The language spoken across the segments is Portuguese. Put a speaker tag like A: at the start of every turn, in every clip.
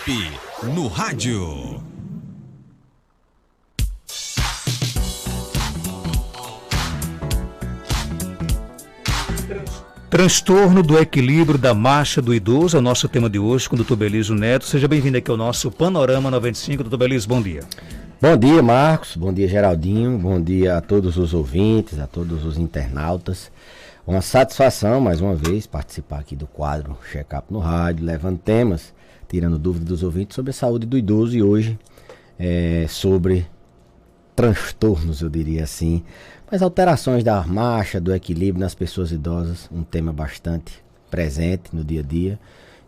A: Top no rádio.
B: Transtorno do equilíbrio da marcha do idoso é o nosso tema de hoje com o Dr. Belísio Neto. Seja bem-vindo aqui ao nosso Panorama 95. Dr. Belísio, bom dia.
C: Bom dia, Marcos. Bom dia, Geraldinho. Bom dia a todos os ouvintes, a todos os internautas. Uma satisfação, mais uma vez, participar aqui do quadro Check-up no Rádio, levando temas, tirando dúvidas dos ouvintes sobre a saúde do idoso e hoje sobre transtornos, eu diria assim, mas alterações da marcha, do equilíbrio nas pessoas idosas, um tema bastante presente no dia a dia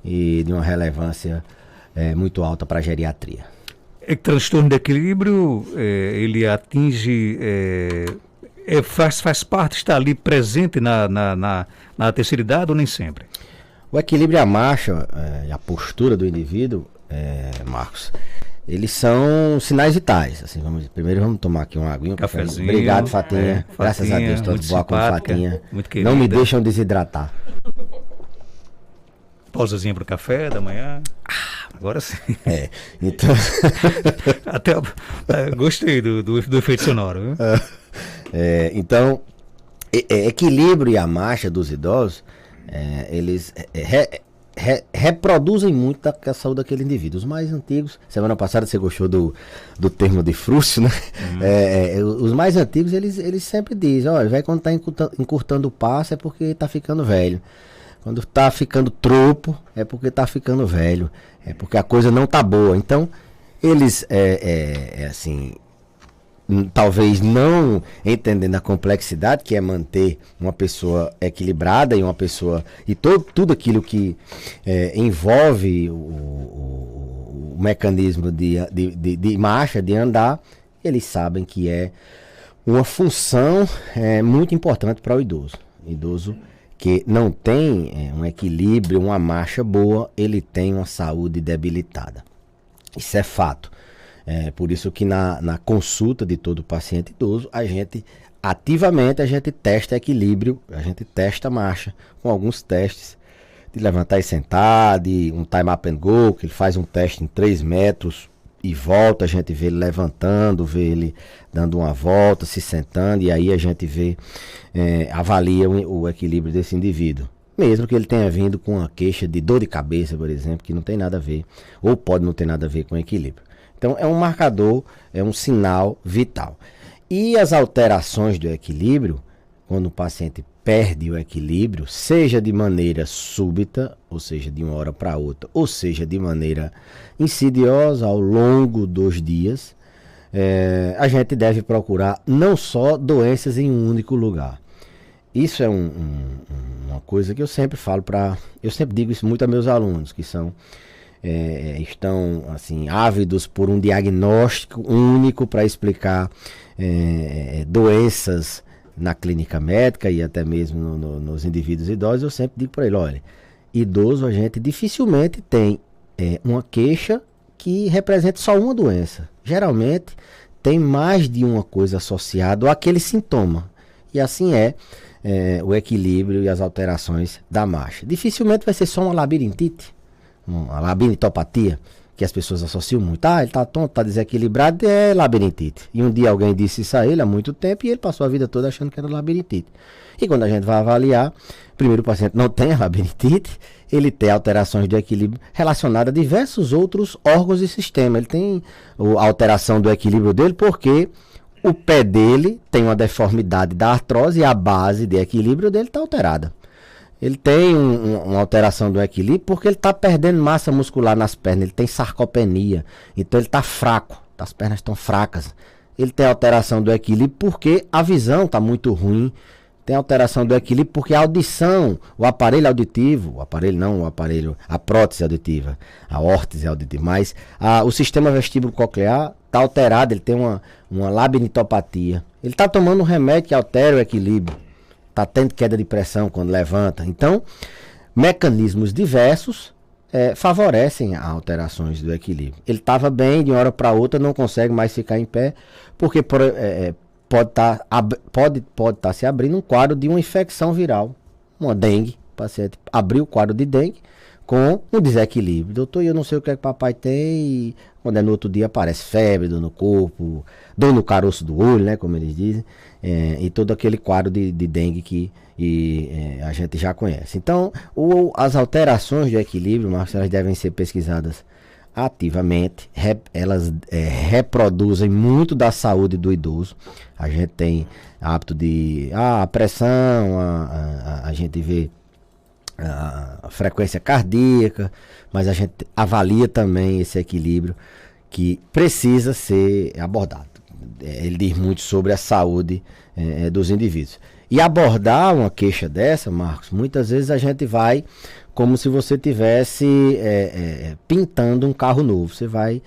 C: e de uma relevância muito alta para a geriatria.
B: Transtorno de equilíbrio, ele atinge, faz parte, está ali presente na terceira idade ou nem sempre?
C: O equilíbrio e a marcha, a postura do indivíduo, Marcos, eles são sinais vitais. Assim, primeiro vamos tomar aqui uma aguinha. Um
B: cafezinho.
C: Obrigado, Fatinha. Graças a Deus, todos boa como Fatinha. Não me deixam desidratar.
B: Pausazinha para o café da manhã. Agora sim.
C: Então...
B: Até gostei do efeito sonoro. Viu?
C: Então, equilíbrio e a marcha dos idosos, eles reproduzem muito a saúde daquele indivíduo. Os mais antigos, semana passada você gostou do termo de Frúcio, né? Os mais antigos, eles sempre dizem, olha, velho, quando está encurtando o passo é porque está ficando velho. Quando está ficando tropo, é porque está ficando velho. É porque a coisa não está boa. Então, eles, assim, talvez não entendendo a complexidade que é manter uma pessoa equilibrada e uma pessoa... E tudo aquilo que envolve o mecanismo de marcha, de andar, eles sabem que é uma função muito importante para o idoso. Idoso que não tem um equilíbrio, uma marcha boa, ele tem uma saúde debilitada. Isso é fato. Por isso que na consulta de todo paciente idoso, a gente testa equilíbrio, a gente testa a marcha, com alguns testes de levantar e sentar, de um time up and go, que ele faz um teste em 3 metros e volta, a gente vê ele levantando, vê ele dando uma volta, se sentando, e aí a gente avalia o equilíbrio desse indivíduo. Mesmo que ele tenha vindo com uma queixa de dor de cabeça, por exemplo, que não tem nada a ver, ou pode não ter nada a ver com equilíbrio. Então é um marcador, é um sinal vital. E as alterações do equilíbrio, quando o paciente perde o equilíbrio, seja de maneira súbita, ou seja, de uma hora para outra, ou seja, de maneira insidiosa ao longo dos dias, a gente deve procurar não só doenças em um único lugar. Isso é uma coisa que eu sempre falo eu sempre digo isso muito a meus alunos, que estão assim, ávidos por um diagnóstico único para explicar doenças na clínica médica e até mesmo nos indivíduos idosos. Eu sempre digo para ele, olha, idoso a gente dificilmente tem uma queixa que represente só uma doença. Geralmente tem mais de uma coisa associada àquele sintoma. E assim o equilíbrio e as alterações da marcha. Dificilmente vai ser só uma labirintite, uma labirintitopatia, que as pessoas associam muito. Ele está tonto, está desequilibrado, é labirintite. E um dia alguém disse isso a ele há muito tempo e ele passou a vida toda achando que era labirintite. E quando a gente vai avaliar, primeiro o paciente não tem a labirintite, ele tem alterações de equilíbrio relacionadas a diversos outros órgãos e sistemas. Ele tem a alteração do equilíbrio dele porque o pé dele tem uma deformidade da artrose e a base de equilíbrio dele está alterada. Ele tem uma alteração do equilíbrio porque ele está perdendo massa muscular nas pernas, ele tem sarcopenia, então ele está fraco, as pernas estão fracas. Ele tem alteração do equilíbrio porque a visão está muito ruim, tem alteração do equilíbrio porque a audição, o aparelho auditivo, a prótese auditiva, a órtese auditiva, mas o sistema vestíbulo-coclear está alterado, ele tem uma labirintitopatia. Ele está tomando um remédio que altera o equilíbrio. Está tendo queda de pressão quando levanta. Então, mecanismos diversos favorecem as alterações do equilíbrio. Ele estava bem, de uma hora para outra não consegue mais ficar em pé, porque pode estar se abrindo um quadro de uma infecção viral, uma dengue. O paciente abriu o quadro de dengue, com um desequilíbrio. Doutor, eu não sei o que é que papai tem, e quando é no outro dia aparece febre, dor no corpo, dor no caroço do olho, né, como eles dizem, e todo aquele quadro de dengue que a gente já conhece. Então, as alterações de equilíbrio, Marcos, elas devem ser pesquisadas ativamente, elas reproduzem muito da saúde do idoso. A gente tem hábito de a pressão, a gente vê a frequência cardíaca, mas a gente avalia também esse equilíbrio que precisa ser abordado. Ele diz muito sobre a saúde dos indivíduos. E abordar uma queixa dessa, Marcos, muitas vezes a gente vai como se você estivesse pintando um carro novo. Você vai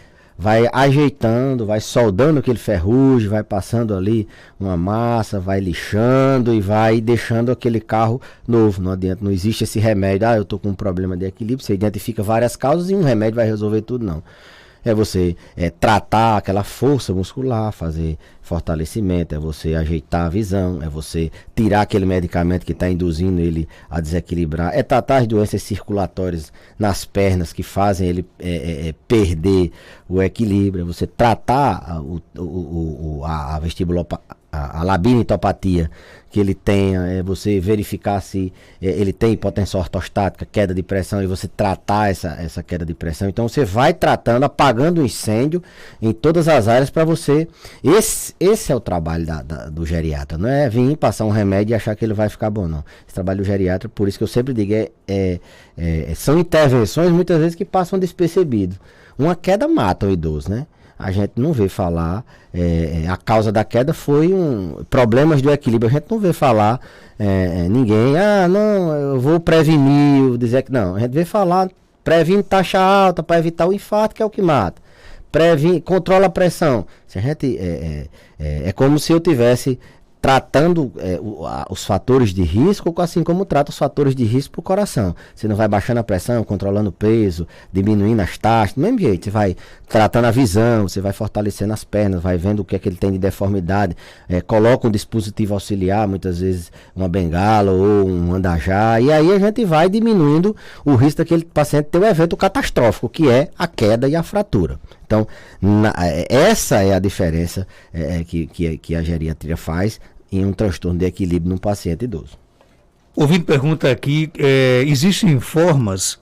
C: ajeitando, vai soldando aquele ferrugem, vai passando ali uma massa, vai lixando e vai deixando aquele carro novo. Não adianta, não existe esse remédio, eu estou com um problema de equilíbrio, você identifica várias causas e um remédio vai resolver tudo, não. É você tratar aquela força muscular, fazer fortalecimento, é você ajeitar a visão, é você tirar aquele medicamento que está induzindo ele a desequilibrar, é tratar as doenças circulatórias nas pernas que fazem ele perder o equilíbrio, é você tratar a a labirintopatias que ele tenha, você verificar se ele tem hipotensão ortostática, queda de pressão, e você tratar essa queda de pressão. Então você vai tratando, apagando o incêndio em todas as áreas para você. Esse é o trabalho do geriatra, não é vir passar um remédio e achar que ele vai ficar bom, não. Esse trabalho do geriatra, por isso que eu sempre digo, são intervenções muitas vezes que passam despercebido. Uma queda mata o idoso, né? A gente não vê falar, a causa da queda foi problemas do equilíbrio. A gente não vê falar ninguém, não, eu vou prevenir, dizer que não. A gente vê falar, previne taxa alta para evitar o infarto, que é o que mata. Controla a pressão. Se a gente, é como se eu tivesse tratando os fatores de risco, assim como trata os fatores de risco para o coração. Você não vai baixando a pressão, controlando o peso, diminuindo as taxas, do mesmo jeito. Você vai tratando a visão, você vai fortalecendo as pernas, vai vendo o que é que ele tem de deformidade, coloca um dispositivo auxiliar, muitas vezes uma bengala ou um andajá, e aí a gente vai diminuindo o risco daquele paciente ter um evento catastrófico, que é a queda e a fratura. Então, essa é a diferença que a geriatria faz em um transtorno de equilíbrio num paciente idoso.
B: Ouvindo pergunta aqui, existem formas,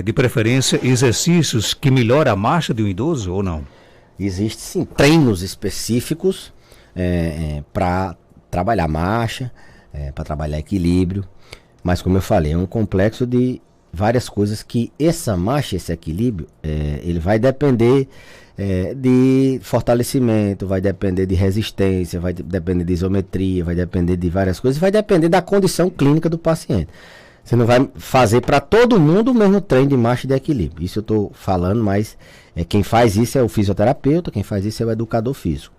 B: de preferência, exercícios que melhoram a marcha de um idoso ou não?
C: Existem sim treinos específicos para trabalhar marcha, para trabalhar equilíbrio, mas como eu falei, é um complexo de várias coisas que essa marcha, esse equilíbrio, ele vai depender de fortalecimento, vai depender de resistência, vai depender de isometria, vai depender de várias coisas, vai depender da condição clínica do paciente. Você não vai fazer para todo mundo o mesmo treino de marcha e de equilíbrio. Isso eu estou falando, mas quem faz isso é o fisioterapeuta, quem faz isso é o educador físico.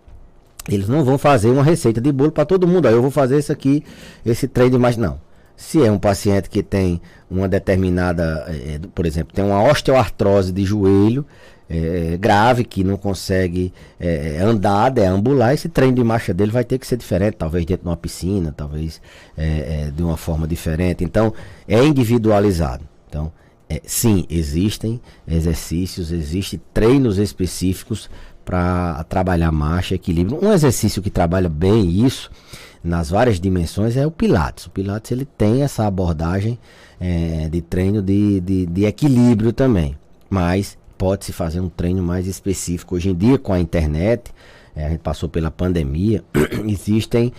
C: Eles não vão fazer uma receita de bolo para todo mundo. Eu vou fazer isso aqui, esse treino de marcha, não. Se é um paciente que tem uma determinada, por exemplo, tem uma osteoartrose de joelho grave, que não consegue andar, deambular, esse treino de marcha dele vai ter que ser diferente, talvez dentro de uma piscina, talvez de uma forma diferente. Então, é individualizado. Então, sim, existem exercícios, existem treinos específicos para trabalhar marcha, equilíbrio. Um exercício que trabalha bem isso, nas várias dimensões, é o Pilates. O Pilates ele tem essa abordagem de treino de equilíbrio também, mas pode-se fazer um treino mais específico. Hoje em dia, com a internet, a gente passou pela pandemia, existem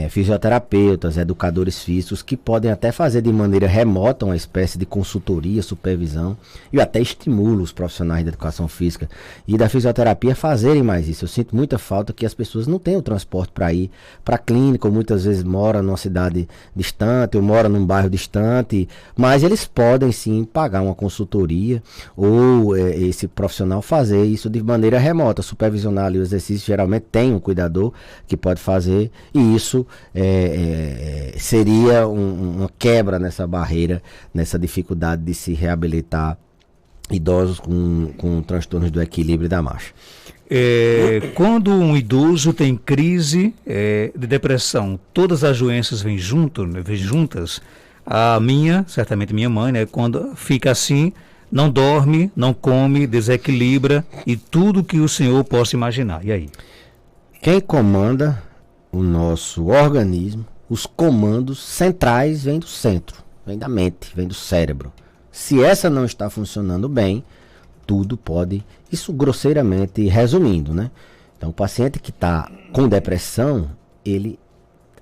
C: fisioterapeutas, educadores físicos que podem até fazer de maneira remota uma espécie de consultoria, supervisão, e até estimula os profissionais da educação física e da fisioterapia a fazerem mais isso. Eu sinto muita falta que as pessoas não têm o transporte para ir para a clínica, ou muitas vezes moram numa cidade distante, ou moram num bairro distante, mas eles podem sim pagar uma consultoria, ou esse profissional fazer isso de maneira remota, supervisionar ali os exercícios. Geralmente tem um cuidador que pode fazer, e isso seria uma quebra nessa barreira, nessa dificuldade de se reabilitar idosos com transtornos do equilíbrio e da marcha.
B: Quando um idoso tem crise de depressão, todas as doenças vêm juntas, A minha, certamente minha mãe, né, quando fica assim, não dorme, não come, desequilibra e tudo que o senhor possa imaginar. E aí?
C: Quem comanda o nosso organismo, os comandos centrais vêm do centro, vem da mente, vem do cérebro. Se essa não está funcionando bem, tudo pode, isso grosseiramente resumindo, né? Então, o paciente que está com depressão, ele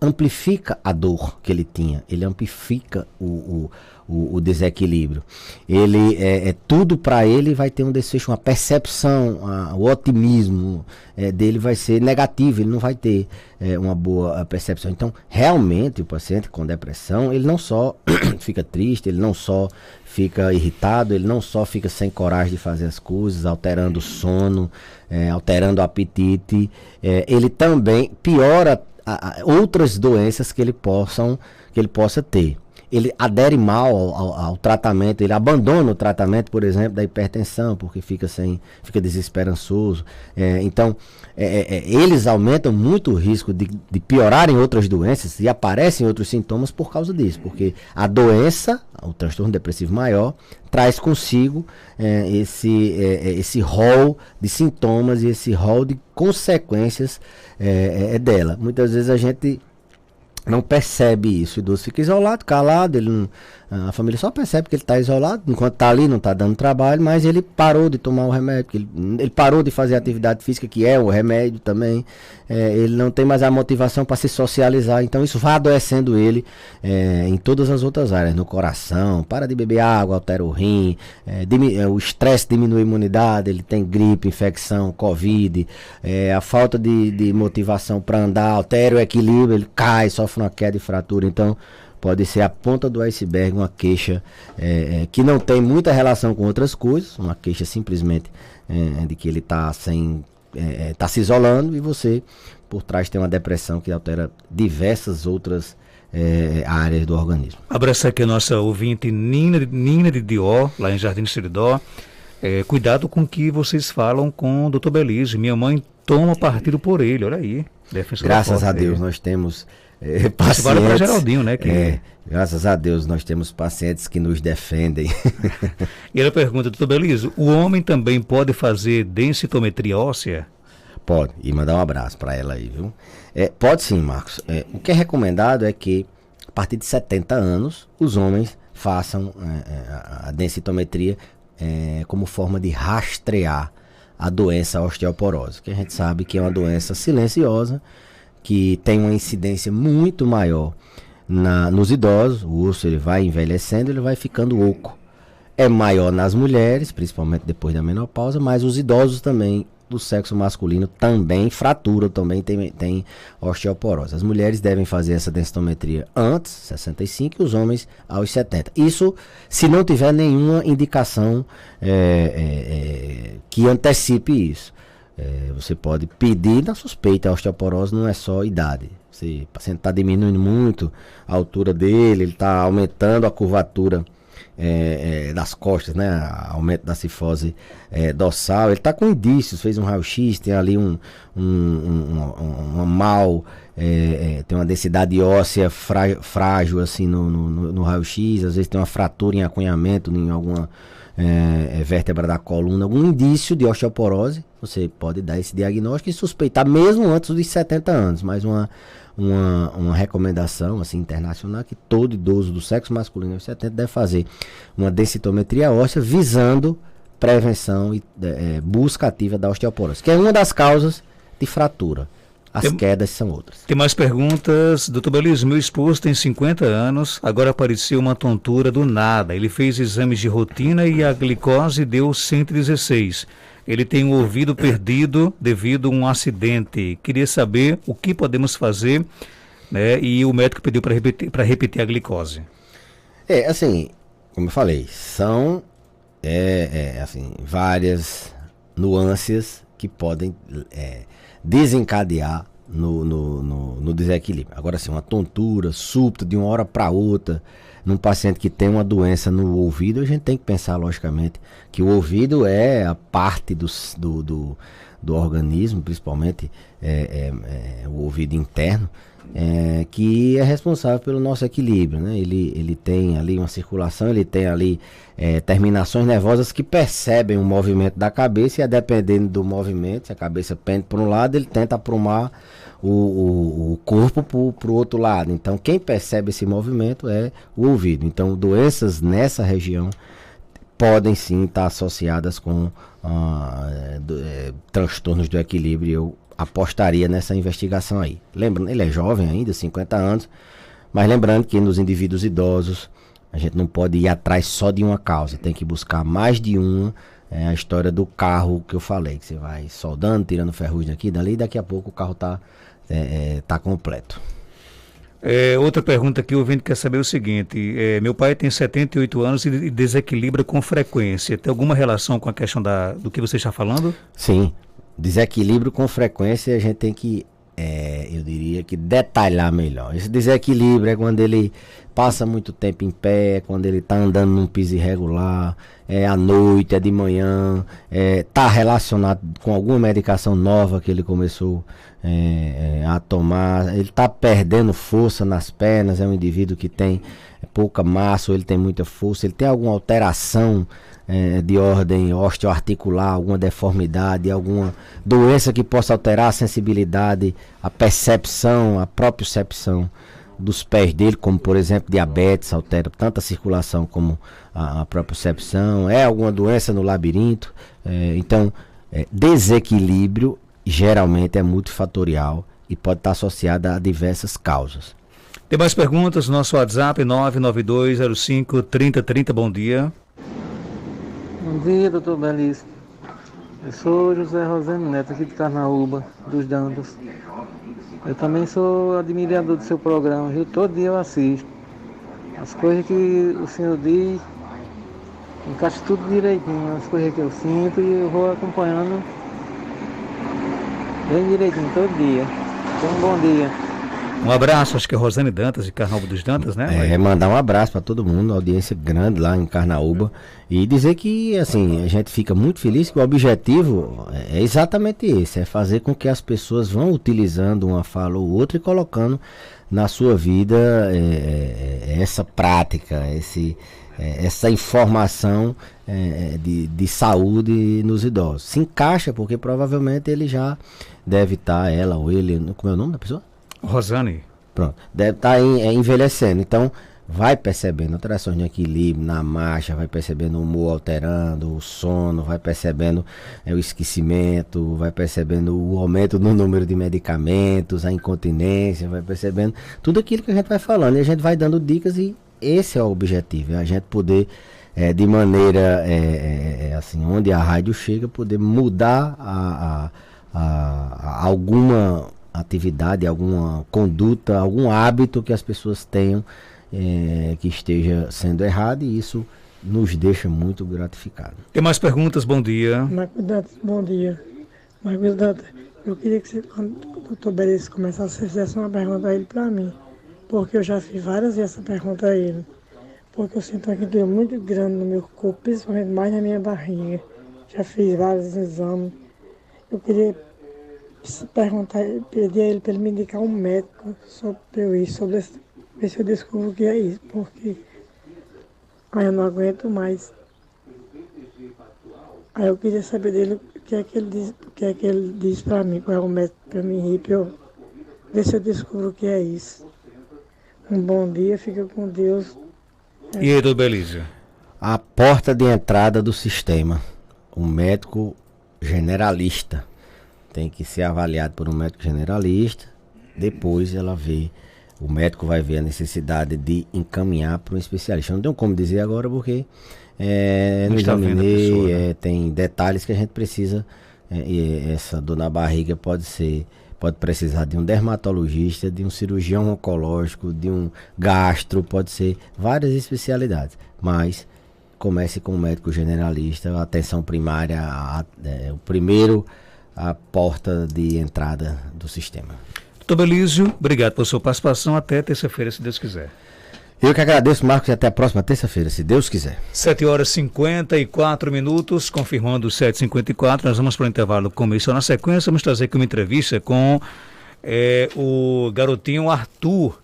C: amplifica a dor que ele tinha, ele amplifica o desequilíbrio. Ele tudo para ele vai ter um desfecho, uma percepção, o otimismo dele vai ser negativo, ele não vai ter uma boa percepção. Então, realmente, o paciente com depressão, ele não só fica triste, ele não só fica irritado, ele não só fica sem coragem de fazer as coisas, alterando o sono, alterando o apetite, ele também piora outras doenças que ele possa ter. Ele adere mal ao tratamento, ele abandona o tratamento, por exemplo, da hipertensão, porque fica desesperançoso. Então, eles aumentam muito o risco de piorarem outras doenças e aparecem outros sintomas por causa disso, porque a doença, o transtorno depressivo maior, traz consigo esse rol de sintomas e esse rol de consequências dela. Muitas vezes a gente não percebe isso, o idoso fica isolado, calado, a família só percebe que ele está isolado, enquanto está ali, não está dando trabalho, mas ele parou de tomar o remédio, ele parou de fazer atividade física, que é o remédio também, ele não tem mais a motivação para se socializar, então isso vai adoecendo ele em todas as outras áreas, no coração, para de beber água, altera o rim, o estresse diminui a imunidade, ele tem gripe, infecção, covid, a falta de motivação para andar, altera o equilíbrio, ele cai, sofre uma queda e fratura, então pode ser a ponta do iceberg, uma queixa que não tem muita relação com outras coisas, uma queixa simplesmente de que ele está tá se isolando e você por trás tem uma depressão que altera diversas outras áreas do organismo.
B: Abraço aqui a nossa ouvinte Nina de Dió, lá em Jardim do Seridó. Cuidado com o que vocês falam com o Dr. Belize. Minha mãe toma partido por ele, olha aí.
C: Graças a Deus nós temos pacientes.
B: Vale para Geraldinho, né?
C: Graças a Deus nós temos pacientes que nos defendem.
B: E ela pergunta, doutor Belize, o homem também pode fazer densitometria óssea?
C: Pode, e mandar um abraço para ela aí, viu? Pode sim, Marcos. O que é recomendado é que a partir de 70 anos os homens façam a densitometria como forma de rastrear a doença osteoporose, que a gente sabe que é uma doença silenciosa, que tem uma incidência muito maior nos idosos. O osso ele vai envelhecendo, ele vai ficando oco. É maior nas mulheres, principalmente depois da menopausa, mas os idosos também, do sexo masculino, também fraturam, também tem osteoporose. As mulheres devem fazer essa densitometria antes, 65, e os homens aos 70. Isso se não tiver nenhuma indicação que antecipe isso. Você pode pedir na suspeita. A osteoporose não é só idade. O paciente está diminuindo muito a altura dele, ele está aumentando a curvatura das costas, né? Aumento da cifose dorsal. Ele está com indícios, fez um raio-x, tem ali um mal, tem uma densidade óssea frágil assim no raio-x, às vezes tem uma fratura em acunhamento em alguma vértebra da coluna, algum indício de osteoporose. Você pode dar esse diagnóstico e suspeitar mesmo antes dos 70 anos, mas uma recomendação assim, internacional, que todo idoso do sexo masculino aos 70 deve fazer uma densitometria óssea visando prevenção e busca ativa da osteoporose, que é uma das causas de fratura. As quedas são outras. Tem
B: mais perguntas. Doutor Belize, meu esposo tem 50 anos, agora apareceu uma tontura do nada. Ele fez exames de rotina e a glicose deu 116. Ele tem o ouvido perdido devido a um acidente. Queria saber o que podemos fazer, né? E o médico pediu para repetir a glicose.
C: Assim, como eu falei, são assim, várias nuances que podem desencadear no desequilíbrio. Agora sim, uma tontura súbita de uma hora para outra, num paciente que tem uma doença no ouvido, a gente tem que pensar, logicamente, que o ouvido é a parte do organismo, principalmente o ouvido interno, que é responsável pelo nosso equilíbrio, né? Ele tem ali uma circulação, ele tem ali terminações nervosas que percebem o movimento da cabeça, e dependendo do movimento, se a cabeça pende para um lado, ele tenta aprumar o corpo para o outro lado. Então quem percebe esse movimento é o ouvido. Então doenças nessa região podem sim estar associadas com transtornos do equilíbrio. Eu apostaria nessa investigação aí. Lembrando, ele é jovem ainda, 50 anos, mas lembrando que nos indivíduos idosos a gente não pode ir atrás só de uma causa, tem que buscar mais de uma. A história do carro que eu falei, que você vai soldando, tirando ferrugem daqui e dali, e daqui a pouco o carro tá completo.
B: Outra pergunta que o ouvinte quer saber é o seguinte: meu pai tem 78 anos e desequilibra com frequência. Tem alguma relação com a questão do que você está falando?
C: Sim, desequilíbrio com frequência a gente tem que, eu diria que detalhar melhor. Esse desequilíbrio é quando ele passa muito tempo em pé, quando ele está andando num piso irregular, à noite, de manhã, está relacionado com alguma medicação nova que ele começou a tomar, ele está perdendo força nas pernas, é um indivíduo que tem pouca massa, ou ele tem muita força, ele tem alguma alteração de ordem osteoarticular, alguma deformidade, alguma doença que possa alterar a sensibilidade, a percepção, a propriocepção dos pés dele, como por exemplo diabetes, altera tanto a circulação como a propriocepção, alguma doença no labirinto. Então desequilíbrio geralmente é multifatorial e pode estar associado a diversas causas.
B: Tem mais perguntas? Nosso WhatsApp 992053030. Bom dia.
D: Bom dia, doutor Belício. Eu sou José Rosendo Neto, aqui de Carnaúba, dos Dantas. Eu também sou admirador do seu programa, viu? Todo dia eu assisto. As coisas que o senhor diz, encaixa tudo direitinho, as coisas que eu sinto, e eu vou acompanhando bem direitinho, todo dia. Então, bom dia.
B: Um abraço, acho que é Rosane Dantas, de Carnaúba dos Dantas, né?
C: Mandar um abraço para todo mundo, audiência grande lá em Carnaúba, e dizer que, assim, a gente fica muito feliz que o objetivo é exatamente esse, é fazer com que as pessoas vão utilizando uma fala ou outra e colocando na sua vida essa prática, essa informação de saúde nos idosos. Se encaixa porque provavelmente ele já deve estar, ela ou ele, como é o nome da pessoa?
B: Rosane.
C: Pronto, deve estar envelhecendo, então vai percebendo alterações no equilíbrio, na marcha, vai percebendo o humor alterando, o sono, vai percebendo o esquecimento, vai percebendo o aumento no número de medicamentos, a incontinência, vai percebendo tudo aquilo que a gente vai falando, e a gente vai dando dicas, e esse é o objetivo, é a gente poder, de maneira assim, onde a rádio chega, poder mudar alguma atividade, alguma conduta, algum hábito que as pessoas tenham que esteja sendo errado, e isso nos deixa muito gratificados.
B: Tem mais perguntas? Bom dia.
E: Marcos Dantas, bom dia. Marcos Dantas, eu queria que quando o doutor Belício começasse, você fizesse uma pergunta a ele para mim, porque eu já fiz várias vezes essa pergunta a ele, porque eu sinto uma dor muito grande no meu corpo, principalmente mais na minha barriga. Já fiz vários exames. Eu queria pedir a ele para ele me indicar um médico sobre isso, ver se eu descubro o que é isso, porque aí eu não aguento mais. Aí eu queria saber dele o que é que ele diz para mim, qual é o médico para mim ir, para eu ver se eu descubro o que é isso. Um bom dia, fica com Deus.
B: E aí, doutor Belício?
C: A porta de entrada do sistema, um médico generalista, tem que ser avaliado por um médico generalista, depois o médico vai ver a necessidade de encaminhar para um especialista. Eu não tenho como dizer agora porque não examinei, pessoa, né? Tem detalhes que a gente precisa, essa dor na barriga pode precisar de um dermatologista, de um cirurgião oncológico, de um gastro, pode ser várias especialidades, mas comece com um médico generalista, a atenção primária, a porta de entrada do sistema.
B: Doutor Belício, obrigado pela sua participação. Até terça-feira, se Deus quiser.
C: Eu que agradeço, Marcos, e até a próxima terça-feira, se Deus quiser.
B: 7h54, confirmando 7h54, nós vamos para o intervalo comercial. Na sequência, vamos trazer aqui uma entrevista com o garotinho Arthur,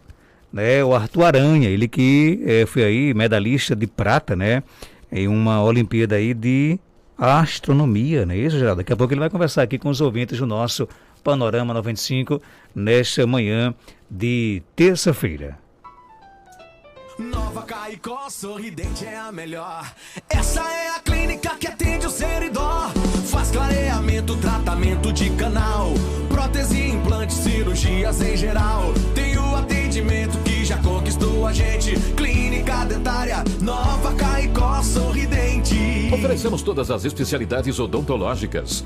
B: né? O Arthur Aranha, ele que foi aí medalhista de prata, né? Em uma Olimpíada aí de astronomia, não é isso, Geraldo? Daqui a pouco ele vai conversar aqui com os ouvintes do nosso Panorama 95, nesta manhã de terça-feira.
F: Nova Caicó Sorridente é a melhor. Essa é a clínica que atende o Seridó. Faz clareamento, tratamento de canal, prótese, implante, cirurgias em geral. Tem o atendimento que já conquistou a gente. Clínica Dentária Nova Caicó Sorridente.
G: Oferecemos todas as especialidades odontológicas.